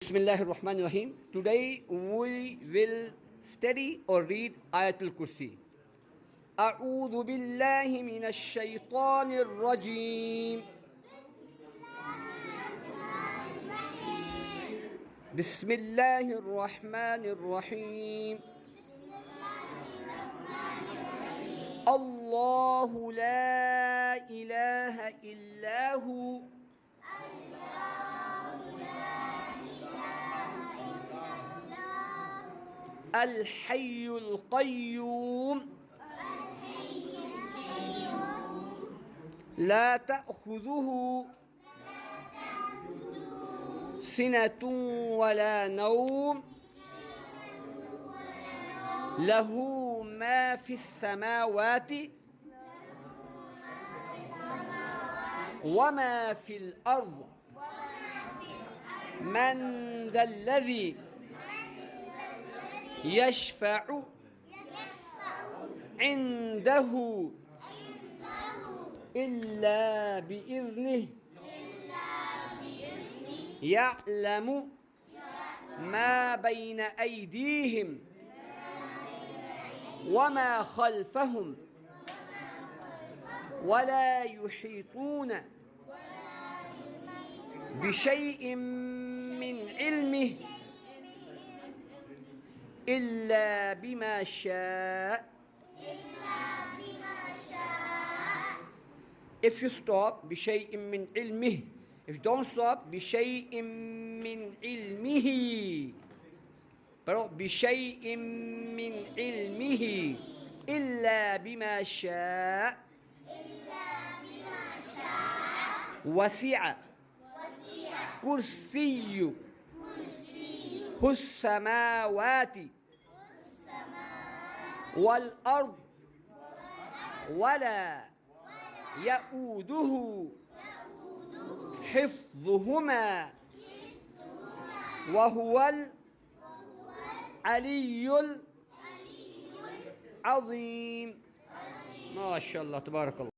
Bismillahirrahmanirrahim. Today we will study or read Ayatul Kursi. أعوذ بالله من الشيطان الرجيم. بسم الله الرحمن الرحيم. الله لا إله إلا هو. الحي القيوم. لا تأخذه سنة ولا نوم. له ما في السماوات وما في الأرض. من ذا الذي يشفع عنده إلا بإذنه. يعلم ما بين أيديهم وما خلفهم ولا يحيطون بشيء من علمه إلا بما شاء. If you stop بشيء من علمه, if you don't stop بشيء من علمه, بشيء من علمه إلا بما شاء. وسع كرسي السماوات والأرض ولا يؤوده حفظهما وهو العلي العظيم. ما شاء الله تبارك الله.